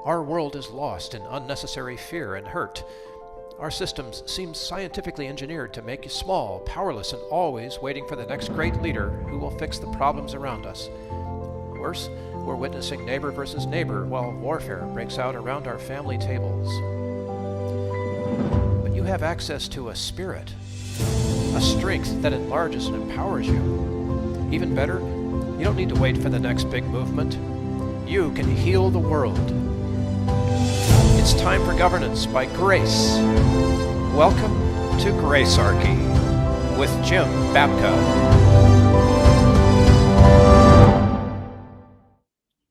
Our world is lost in unnecessary fear and hurt. Our systems seem scientifically engineered to make you small, powerless, and always waiting for the next great leader who will fix the problems around us. Worse, we're witnessing neighbor versus neighbor while warfare breaks out around our family tables. But you have access to a spirit, a strength that enlarges and empowers you. Even better, you don't need to wait for the next big movement. You can heal the world. It's time for governance by grace. Welcome to Gracearchy with Jim Babka.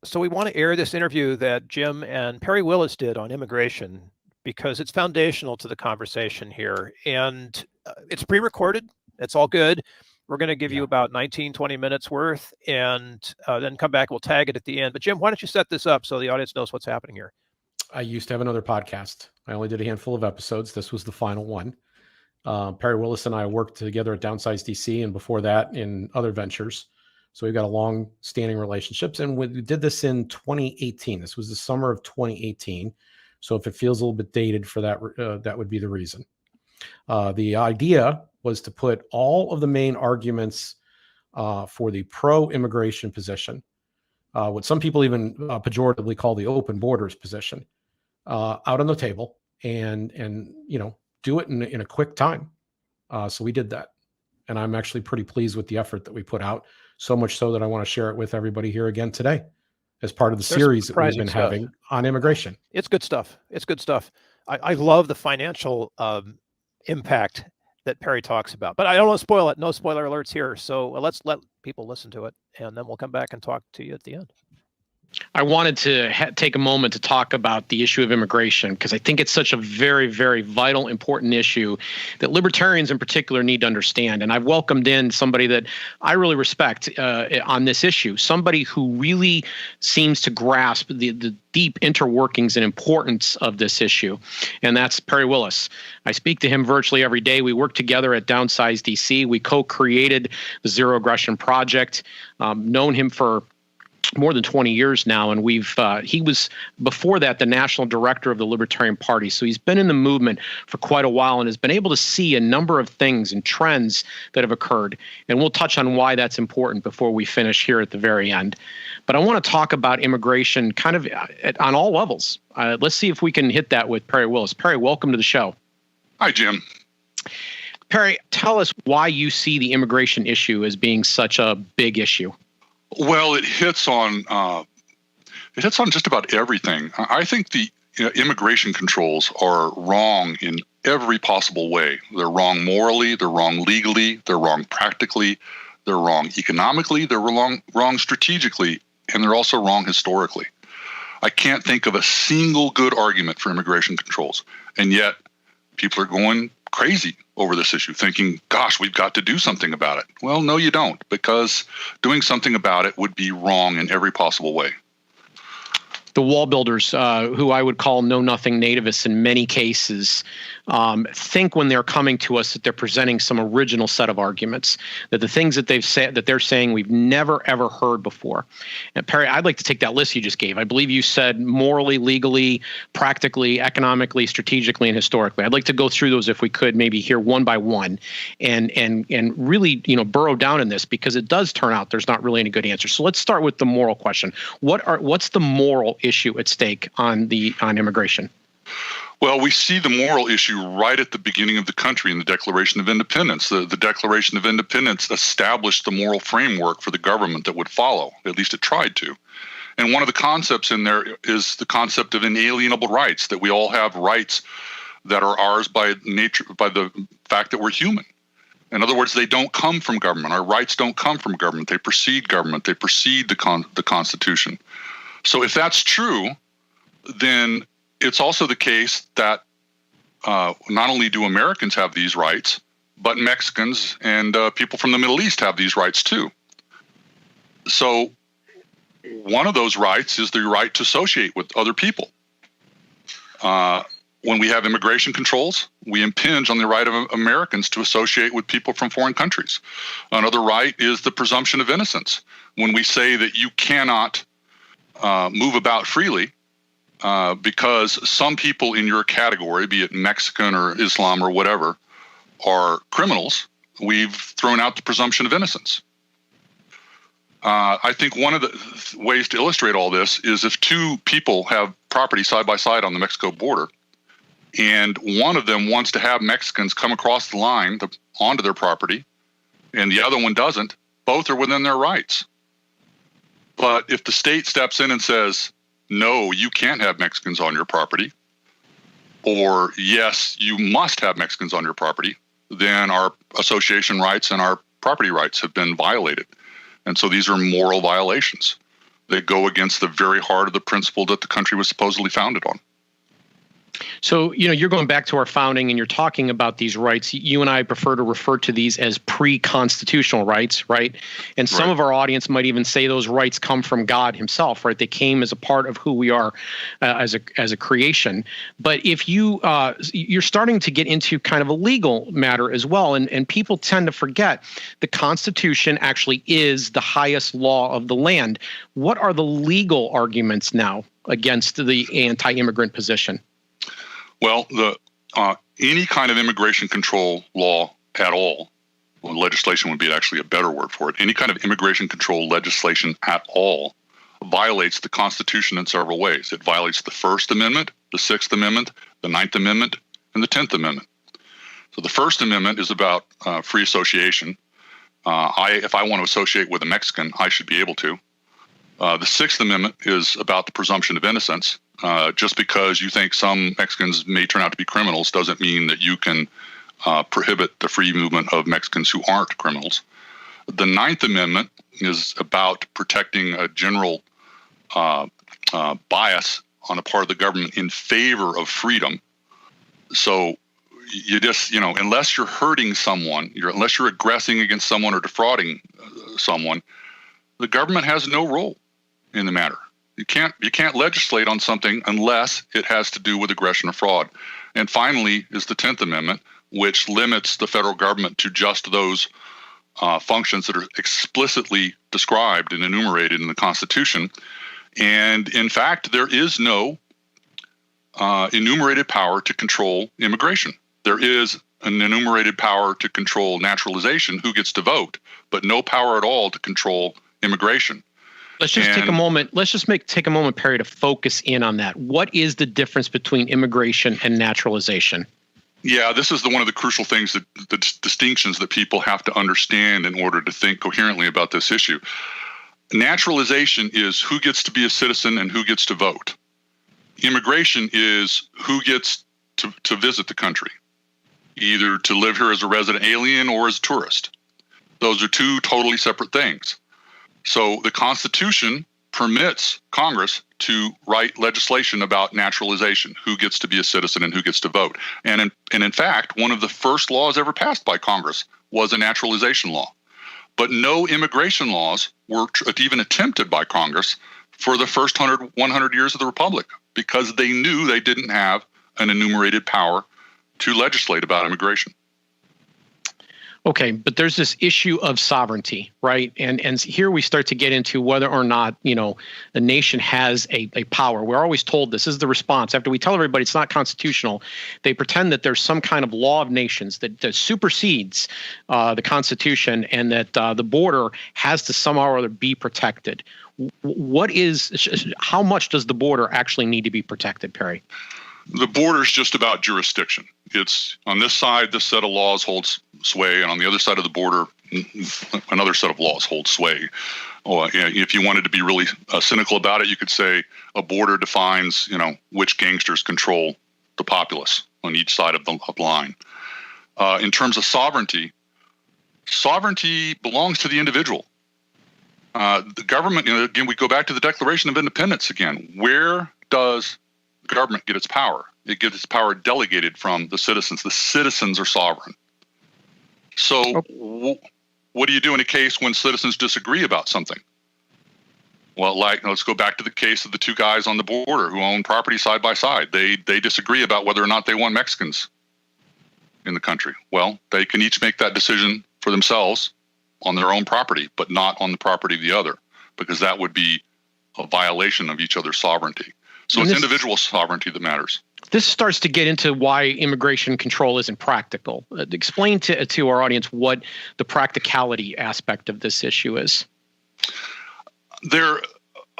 So we want to air this interview that Jim and Perry Willis did on immigration because it's foundational to the conversation here. And it's pre-recorded. It's all good. We're going to give you about 19, 20 minutes worth and then come back. We'll tag it at the end. But Jim, why don't you set this up so the audience knows what's happening here? I used to have another podcast. I only did a handful of episodes. This was the final one. Perry Willis and I worked together at Downsize DC and before that in other ventures. So we've got a long-standing relationships. And we did this in 2018. This was the summer of 2018. So if it feels a little bit dated for that, that would be the reason. The idea was to put all of the main arguments for the pro-immigration position, what some people even pejoratively call the open borders position, out on the table and do it in a quick time. So we did that. And I'm actually pretty pleased with the effort that we put out, so much so that I want to share it with everybody here again today as part of the series that we've been having on immigration. It's good stuff. It's good stuff. I love the financial impact that Perry talks about, but I don't want to spoil it. No spoiler alerts here. So let's let people listen to it, and then we'll come back and talk to you at the end. I wanted to take a moment to talk about the issue of immigration because I think it's such a very, very vital, important issue that libertarians in particular need to understand. And I've welcomed in somebody that I really respect on this issue, somebody who really seems to grasp the deep interworkings and importance of this issue, and that's Perry Willis. I speak to him virtually every day. We work together at Downsize DC. We co-created the Zero Aggression Project, known him for more than 20 years now, and he was before that the national director of the Libertarian Party. So he's been in the movement for quite a while and has been able to see a number of things and trends that have occurred. And we'll touch on why that's important before we finish here at the very end. But I want to talk about immigration kind of on all levels. Let's see if we can hit that with Perry Willis. Perry, welcome to the show. Hi, Jim. Perry, tell us why you see the immigration issue as being such a big issue. Well, it hits on just about everything. I think the immigration controls are wrong in every possible way. They're wrong morally, they're wrong legally, they're wrong practically, they're wrong economically, they're wrong strategically, and they're also wrong historically. I can't think of a single good argument for immigration controls, and yet people are going crazy over this issue, thinking, gosh, we've got to do something about it. Well, no, you don't, because doing something about it would be wrong in every possible way. The wall builders, who I would call know-nothing nativists in many cases, think when they're coming to us that they're presenting some original set of arguments, that the things that they're saying we've never, ever heard before. And Perry, I'd like to take that list you just gave. I believe you said morally, legally, practically, economically, strategically, and historically. I'd like to go through those if we could, maybe here one by one, and really burrow down in this, because it does turn out there's not really any good answers. So let's start with the moral question. What's the moral issue at stake on immigration? Well, we see the moral issue right at the beginning of the country in the Declaration of Independence. The Declaration of Independence established the moral framework for the government that would follow. At least it tried to. And one of the concepts in there is the concept of inalienable rights, that we all have rights that are ours by nature, by the fact that we're human. In other words, they don't come from government. Our rights don't come from government. They precede government. They precede the Constitution. So if that's true, then it's also the case that not only do Americans have these rights, but Mexicans and people from the Middle East have these rights too. So one of those rights is the right to associate with other people. When we have immigration controls, we impinge on the right of Americans to associate with people from foreign countries. Another right is the presumption of innocence. When we say that you cannot move about freely, because some people in your category, be it Mexican or Islam or whatever, are criminals, we've thrown out the presumption of innocence. I think one of the ways to illustrate all this is if two people have property side by side on the Mexico border, and one of them wants to have Mexicans come across the line onto their property, and the other one doesn't, both are within their rights. But if the state steps in and says, no, you can't have Mexicans on your property, or yes, you must have Mexicans on your property, then our association rights and our property rights have been violated. And so these are moral violations. They go against the very heart of the principle that the country was supposedly founded on. So, you're going back to our founding and you're talking about these rights. You and I prefer to refer to these as pre-constitutional rights, right? And some of our audience might even say those rights come from God himself, right? They came as a part of who we are as a creation. But if you're starting to get into kind of a legal matter as well, and people tend to forget the Constitution actually is the highest law of the land. What are the legal arguments now against the anti-immigrant position? Well, any kind of immigration control law at all, well, legislation would be actually a better word for it, any kind of immigration control legislation at all violates the Constitution in several ways. It violates the First Amendment, the Sixth Amendment, the Ninth Amendment, and the 10th Amendment. So the First Amendment is about free association. If I want to associate with a Mexican, I should be able to. The Sixth Amendment is about the presumption of innocence. Just because you think some Mexicans may turn out to be criminals doesn't mean that you can prohibit the free movement of Mexicans who aren't criminals. The Ninth Amendment is about protecting a general bias on the part of the government in favor of freedom. So you just, unless you're hurting someone, unless you're aggressing against someone or defrauding someone, the government has no role in the matter. You can't legislate on something unless it has to do with aggression or fraud. And finally is the 10th Amendment, which limits the federal government to just those functions that are explicitly described and enumerated in the Constitution. And in fact, there is no enumerated power to control immigration. There is an enumerated power to control naturalization, who gets to vote, but no power at all to control immigration. Let's just take a moment. Let's just take a moment, Perry, to focus in on that. What is the difference between immigration and naturalization? Yeah, this is one of the crucial things, the distinctions that people have to understand in order to think coherently about this issue. Naturalization is who gets to be a citizen and who gets to vote. Immigration is who gets to visit the country, either to live here as a resident alien or as a tourist. Those are two totally separate things. So the Constitution permits Congress to write legislation about naturalization, who gets to be a citizen and who gets to vote. And in fact, one of the first laws ever passed by Congress was a naturalization law. But no immigration laws were even attempted by Congress for the first 100 years of the Republic, because they knew they didn't have an enumerated power to legislate about immigration. Okay, but there's this issue of sovereignty, right? And here we start to get into whether or not, the nation has a power. We're always told this is the response. After we tell everybody it's not constitutional, they pretend that there's some kind of law of nations that supersedes the Constitution, and that the border has to somehow or other be protected. How much does the border actually need to be protected, Perry? The border is just about jurisdiction. It's on this side, this set of laws holds sway, and on the other side of the border, another set of laws holds sway. If you wanted to be really cynical about it, you could say a border defines, which gangsters control the populace on each side of the line. In terms of sovereignty belongs to the individual. The government, again, we go back to the Declaration of Independence again. Where does the government get its power? It gets its power delegated from the citizens. The citizens are sovereign. So what do you do in a case when citizens disagree about something? Well, let's go back to the case of the two guys on the border who own property side by side. They disagree about whether or not they want Mexicans in the country. Well, they can each make that decision for themselves on their own property, but not on the property of the other, because that would be a violation of each other's sovereignty. So it's individual sovereignty that matters. This starts to get into why immigration control isn't practical. Explain to our audience what the practicality aspect of this issue is.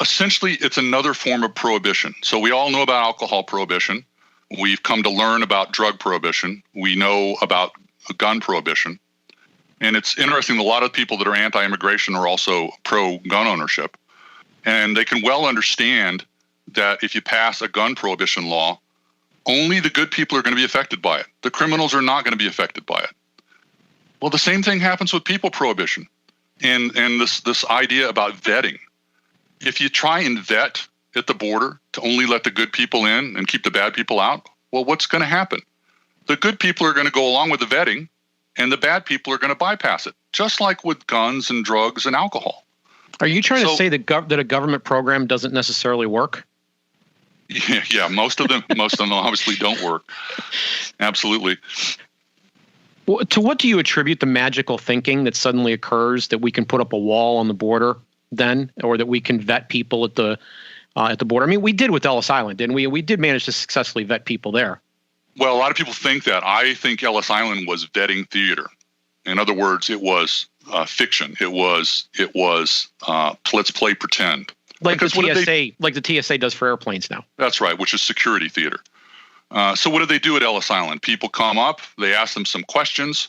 Essentially, it's another form of prohibition. So we all know about alcohol prohibition. We've come to learn about drug prohibition. We know about gun prohibition. And it's interesting, a lot of people that are anti-immigration are also pro-gun ownership. And they can well understand that if you pass a gun prohibition law, only the good people are going to be affected by it. The criminals are not going to be affected by it. Well, the same thing happens with people prohibition and this idea about vetting. If you try and vet at the border to only let the good people in and keep the bad people out, well, what's going to happen? The good people are going to go along with the vetting, and the bad people are going to bypass it, just like with guns and drugs and alcohol. Are you trying to say that a government program doesn't necessarily work? Yeah, most of them obviously don't work. Absolutely. Well, to what do you attribute the magical thinking that suddenly occurs that we can put up a wall on the border then, or that we can vet people at the border? I mean, we did with Ellis Island, didn't we? We did manage to successfully vet people there. Well, a lot of people think that. I think Ellis Island was vetting theater. In other words, it was fiction. It was let's play pretend. Like the TSA does for airplanes now. That's right, which is security theater. So what do they do at Ellis Island? People come up, they ask them some questions,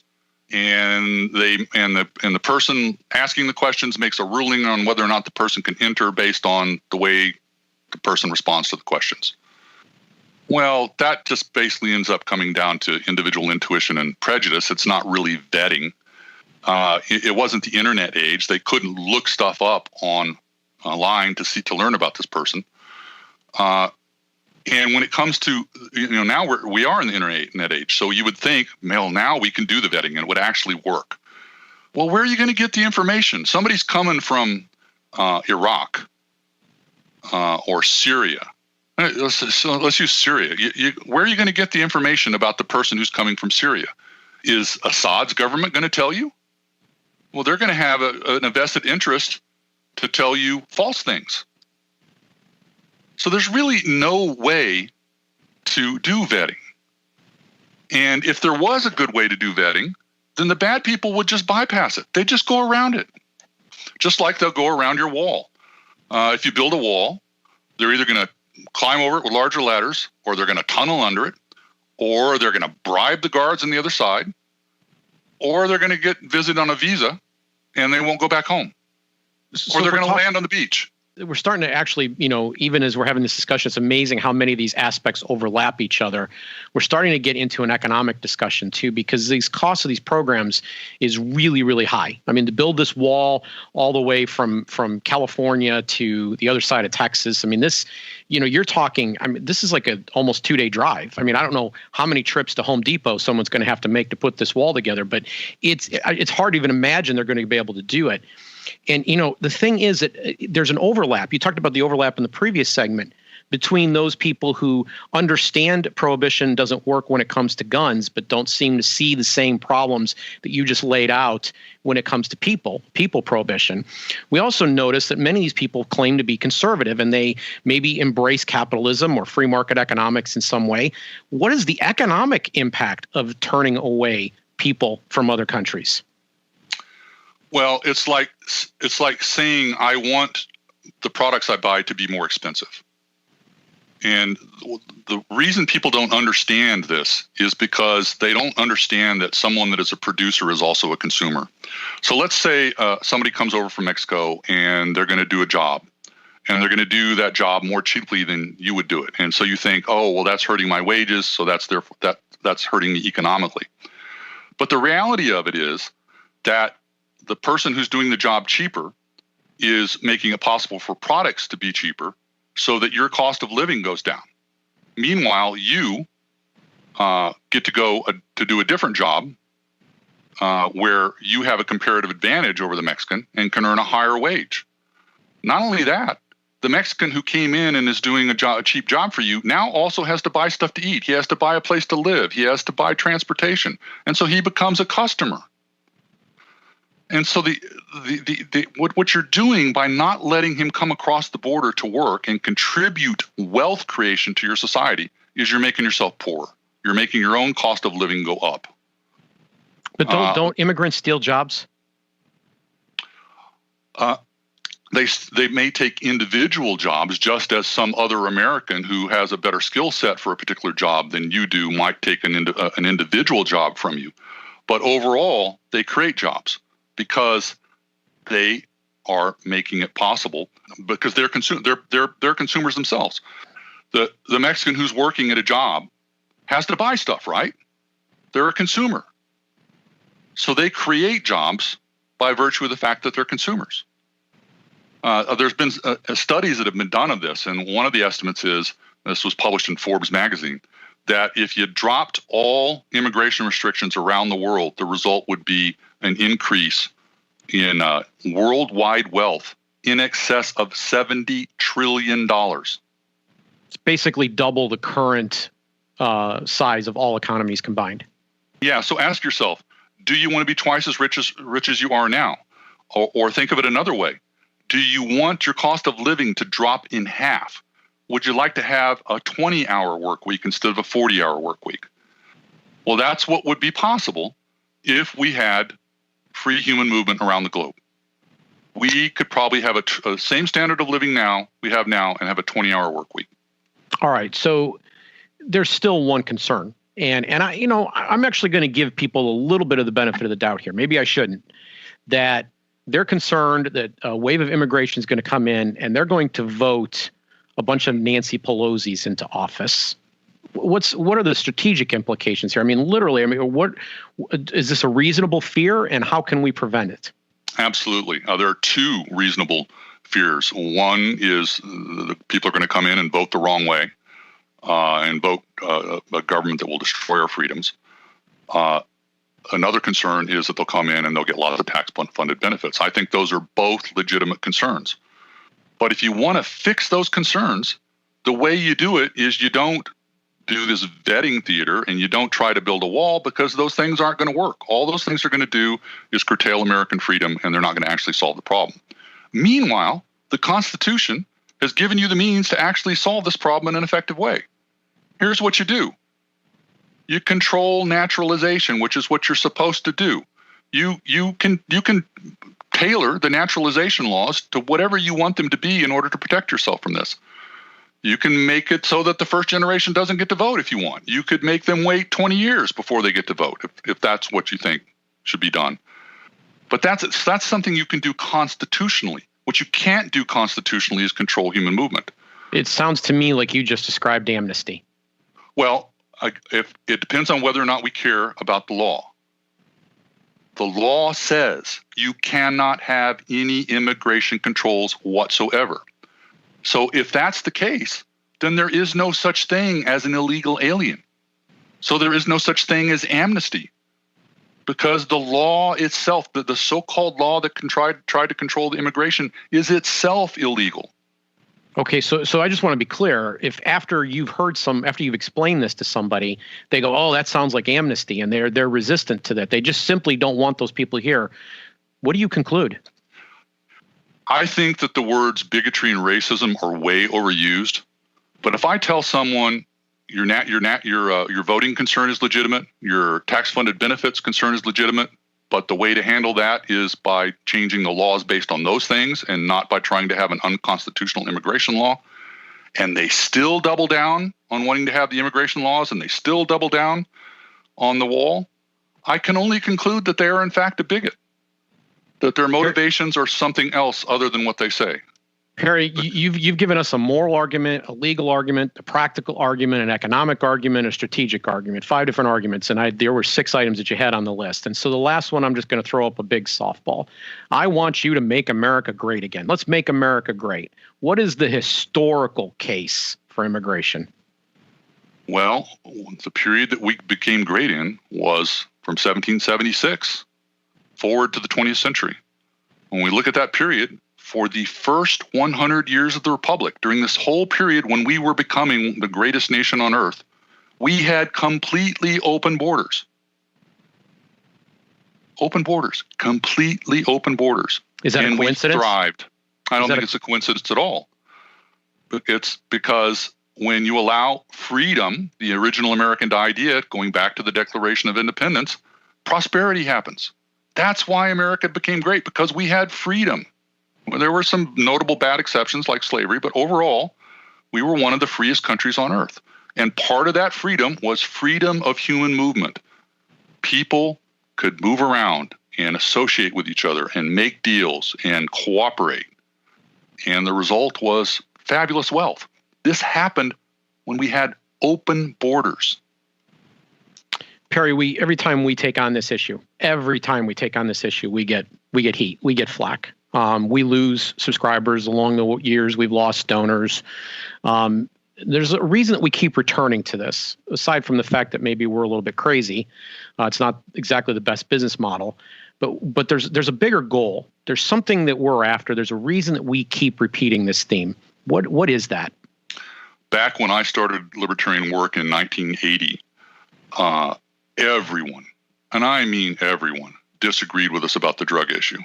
and the person asking the questions makes a ruling on whether or not the person can enter based on the way the person responds to the questions. Well, that just basically ends up coming down to individual intuition and prejudice. It's not really vetting. It wasn't the internet age. They couldn't look stuff up online to learn about this person. And when it comes to, now we are in the internet age. So you would think, well, now we can do the vetting and it would actually work. Well, where are you going to get the information? Somebody's coming from Iraq or Syria. Let's use Syria. Where are you going to get the information about the person who's coming from Syria? Is Assad's government going to tell you? Well, they're going to have an vested interest to tell you false things. So there's really no way to do vetting. And if there was a good way to do vetting, then the bad people would just bypass it. They just go around it, just like they'll go around your wall. If you build a wall, they're either going to climb over it with larger ladders, or they're going to tunnel under it, or they're going to bribe the guards on the other side, or they're going to get visited on a visa and they won't go back home. Or they're going to land on the beach. We're starting to actually, even as we're having this discussion, it's amazing how many of these aspects overlap each other. We're starting to get into an economic discussion too, because these costs of these programs is really, really high. I mean, to build this wall all the way from California to the other side of Texas, I mean, this, you're talking, this is like a almost 2-day drive. I mean, I don't know how many trips to Home Depot someone's going to have to make to put this wall together, but it's hard to even imagine they're going to be able to do it. And, the thing is that there's an overlap. You talked about the overlap in the previous segment between those people who understand prohibition doesn't work when it comes to guns, but don't seem to see the same problems that you just laid out when it comes to people prohibition. We also notice that many of these people claim to be conservative and they maybe embrace capitalism or free market economics in some way. What is the economic impact of turning away people from other countries? Well, it's like saying I want the products I buy to be more expensive. And the reason people don't understand this is because they don't understand that someone that is a producer is also a consumer. So let's say somebody comes over from Mexico and they're going to do a job, and they're going to do that job more cheaply than you would do it. And so you think, oh, well, that's hurting my wages, so that's hurting me economically. But the reality of it is that the person who's doing the job cheaper is making it possible for products to be cheaper so that your cost of living goes down. Meanwhile, you get to go to do a different job where you have a comparative advantage over the Mexican and can earn a higher wage. Not only that, the Mexican who came in and is doing a cheap job for you now also has to buy stuff to eat. He has to buy a place to live. He has to buy transportation. And so he becomes a customer. And so what you're doing by not letting him come across the border to work and contribute wealth creation to your society is you're making yourself poor. You're making your own cost of living go up. But don't immigrants steal jobs? They may take individual jobs, just as some other American who has a better skill set for a particular job than you do might take an individual job from you. But overall, they create jobs because they are making it possible, because they're consumers themselves. The Mexican who's working at a job has to buy stuff, right? They're a consumer. So they create jobs by virtue of the fact that they're consumers. There's been studies that have been done of this, and one of the estimates is, this was published in Forbes magazine, that if you dropped all immigration restrictions around the world, the result would be an increase in worldwide wealth in excess of $70 trillion. It's basically double the current size of all economies combined. Yeah, so ask yourself, do you want to be twice as rich as you are now? Or think of it another way. Do you want your cost of living to drop in half? Would you like to have a 20-hour work week instead of a 40-hour work week? Well, that's what would be possible if we had free human movement around the globe. We could probably have a same standard of living we have now and have a 20-hour work week. All right, so there's still one concern. And I'm actually going to give people a little bit of the benefit of the doubt here. Maybe I shouldn't. That they're concerned that a wave of immigration is going to come in and they're going to vote a bunch of Nancy Pelosi's into office. What are the strategic implications here? I mean, literally, what is this a reasonable fear, and how can we prevent it? Absolutely. There are two reasonable fears. One is the people are going to come in and vote the wrong way and vote a government that will destroy our freedoms. Another concern is that they'll come in and they'll get lots of tax-funded benefits. I think those are both legitimate concerns. But if you want to fix those concerns, the way you do it is you don't do this vetting theater and you don't try to build a wall, because those things aren't going to work. All those things are going to do is curtail American freedom, and they're not going to actually solve the problem. Meanwhile, the Constitution has given you the means to actually solve this problem in an effective way. Here's what you do. You control naturalization, which is what you're supposed to do. You can tailor the naturalization laws to whatever you want them to be in order to protect yourself from this. You can make it so that the first generation doesn't get to vote if you want. You could make them wait 20 years before they get to vote if that's what you think should be done. But that's something you can do constitutionally. What you can't do constitutionally is control human movement. It sounds to me like you just described amnesty. Well, if it depends on whether or not we care about the law. The law says you cannot have any immigration controls whatsoever. So if that's the case, then there is no such thing as an illegal alien. So there is no such thing as amnesty, because the law itself, the so-called law that tried to control the immigration, is itself illegal. Okay, so I just want to be clear. If after you've explained this to somebody, they go, "Oh, that sounds like amnesty," and they're resistant to that. They just simply don't want those people here. What do you conclude? I think that the words bigotry and racism are way overused. But if I tell someone your voting concern is legitimate, your tax-funded benefits concern is legitimate, but the way to handle that is by changing the laws based on those things and not by trying to have an unconstitutional immigration law, and they still double down on wanting to have the immigration laws, and they still double down on the wall, I can only conclude that they are in fact a bigot, that their motivations are something else other than what they say. Perry, you've given us a moral argument, a legal argument, a practical argument, an economic argument, a strategic argument, 5 different arguments, and there were 6 items that you had on the list. And so the last one, I'm just going to throw up a big softball. I want you to make America great again. Let's make America great. What is the historical case for immigration? Well, the period that we became great in was from 1776 forward to the 20th century. When we look at that period, for the first 100 years of the Republic, during this whole period when we were becoming the greatest nation on earth, we had completely open borders. open borders, completely open borders. Is that a coincidence? We thrived. I don't think it's a coincidence at all. It's because when you allow freedom, the original American idea, going back to the Declaration of Independence, prosperity happens. That's why America became great, because we had freedom. There were some notable bad exceptions like slavery, but overall, we were one of the freest countries on earth. And part of that freedom was freedom of human movement. People could move around and associate with each other and make deals and cooperate. And the result was fabulous wealth. This happened when we had open borders. Perry, every time we take on this issue, we get heat, we get flack. We lose subscribers along the years. We've lost donors. There's a reason that we keep returning to this, aside from the fact that maybe we're a little bit crazy. It's not exactly the best business model, but there's a bigger goal. There's something that we're after. There's a reason that we keep repeating this theme. What is that? Back when I started libertarian work in 1980, everyone, and I mean everyone, disagreed with us about the drug issue.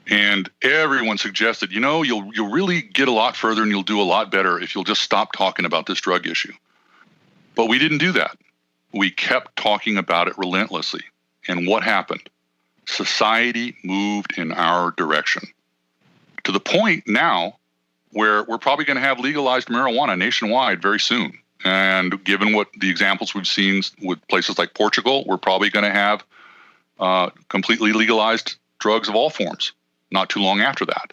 And everyone suggested, you'll really get a lot further and you'll do a lot better if you'll just stop talking about this drug issue. But we didn't do that. We kept talking about it relentlessly. And what happened? Society moved in our direction to the point now where we're probably going to have legalized marijuana nationwide very soon. And given what the examples we've seen with places like Portugal, we're probably going to have completely legalized drugs of all forms not too long after that.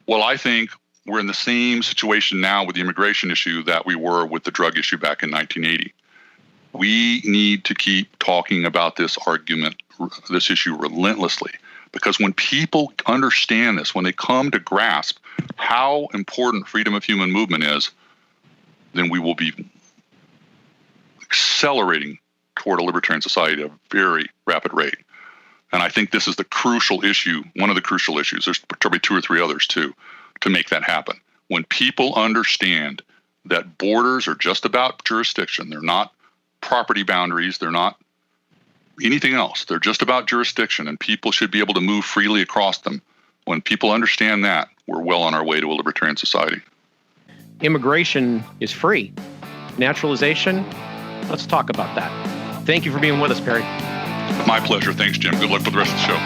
Well, I think we're in the same situation now with the immigration issue that we were with the drug issue back in 1980. We need to keep talking about this issue relentlessly, because when people understand this, when they come to grasp how important freedom of human movement is, then we will be accelerating toward a libertarian society at a very rapid rate. And I think this is the crucial issue, one of the crucial issues. There's probably two or three others too, to make that happen. When people understand that borders are just about jurisdiction, they're not property boundaries, they're not anything else. They're just about jurisdiction, and people should be able to move freely across them. When people understand that, we're well on our way to a libertarian society. Immigration is free. Naturalization, let's talk about that. Thank you for being with us, Perry. My pleasure. Thanks, Jim. Good luck with the rest of the show.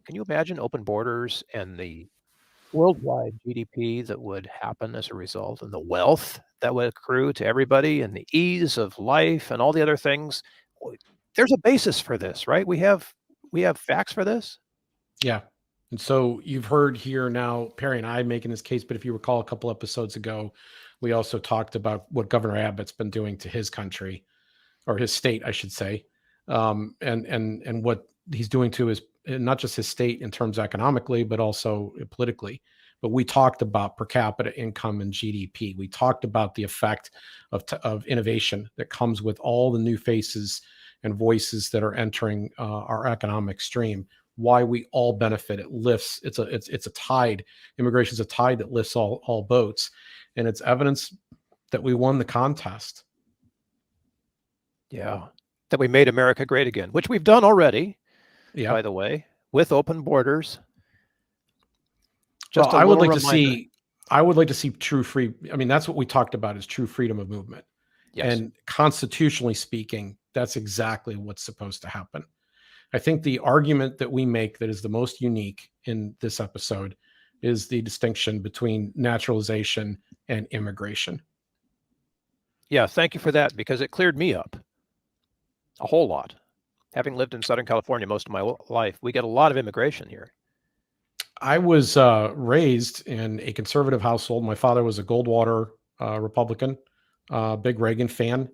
Can you imagine open borders and the worldwide GDP that would happen as a result, and the wealth that would accrue to everybody, and the ease of life and all the other things? There's a basis for this, right? We have facts for this. Yeah. And so you've heard here now, Perry and I making this case, but if you recall a couple episodes ago, we also talked about what Governor Abbott's been doing to his country, or his state, I should say, and what he's doing to his, not just his state in terms economically, but also politically. But we talked about per capita income and GDP. We talked about the effect of innovation that comes with all the new faces and voices that are entering our economic stream. Why we all benefit. It lifts. It's a tide. Immigration is a tide that lifts all boats, and it's evidence that we won the contest. Yeah, that we made America great again, which we've done already. Yeah, by the way, with open borders. Just I would like to see true free. I mean, that's what we talked about, is true freedom of movement. Yes. And constitutionally speaking, that's exactly what's supposed to happen. I think the argument that we make that is the most unique in this episode is the distinction between naturalization and immigration. Yeah, thank you for that, because it cleared me up a whole lot. Having lived in Southern California most of my life, we get a lot of immigration here. I was raised in a conservative household. My father was a Goldwater Republican, big Reagan fan.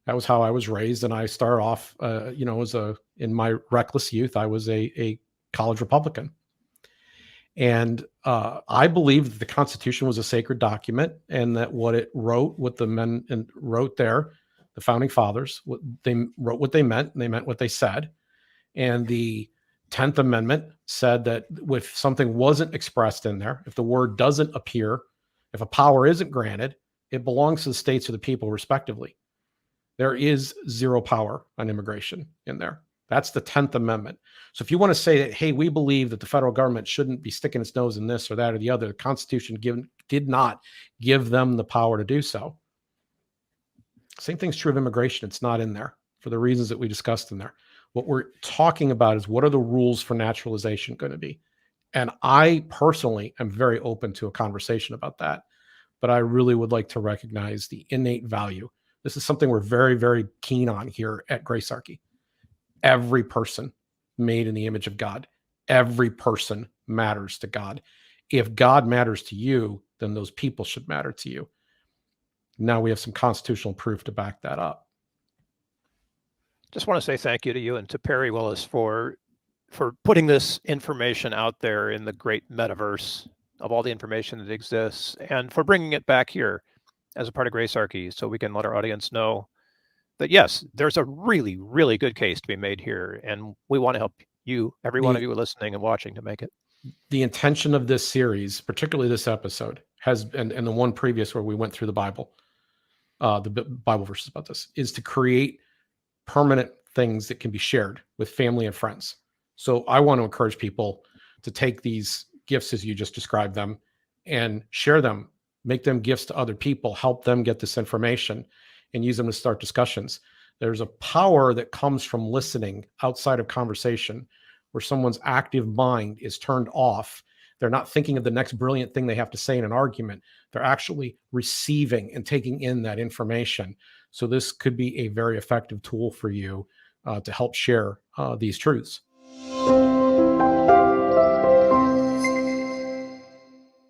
That was how I was raised. And I started off, in my reckless youth, I was a college Republican. And I believed that the Constitution was a sacred document, and that what it wrote, what the men wrote there, the founding fathers, they wrote what they meant, and they meant what they said. And the 10th Amendment said that if something wasn't expressed in there, if the word doesn't appear If a power isn't granted, it belongs to the states or the people respectively. There is zero power on immigration in there. That's the 10th Amendment. So if you want to say that, hey, we believe that the federal government shouldn't be sticking its nose in this or that or the other, the Constitution did not give them the power to do so. Same thing's true of immigration. It's not in there for the reasons that we discussed in there. What we're talking about is, what are the rules for naturalization going to be? And I personally am very open to a conversation about that, but I really would like to recognize the innate value. This is something we're very, very keen on here at Gracearchy. Every person made in the image of God. Every person matters to God. If God matters to you, then those people should matter to you. Now we have some constitutional proof to back that up. Just want to say thank you to you and to Perry Willis for putting this information out there in the great metaverse of all the information that exists, and for bringing it back here as a part of Gracearchy so we can let our audience know that, yes, there's a really, really good case to be made here, and we want to help you, every one of you listening and watching, to make it. The intention of this series, particularly this episode, has been, and the one previous where we went through the Bible verses about this, is to create permanent things that can be shared with family and friends. So I want to encourage people to take these gifts as you just described them and share them, make them gifts to other people, help them get this information and use them to start discussions. There's a power that comes from listening outside of conversation, where someone's active mind is turned off. They're not thinking of the next brilliant thing they have to say in an argument. They're actually receiving and taking in that information. So this could be a very effective tool for you to help share these truths.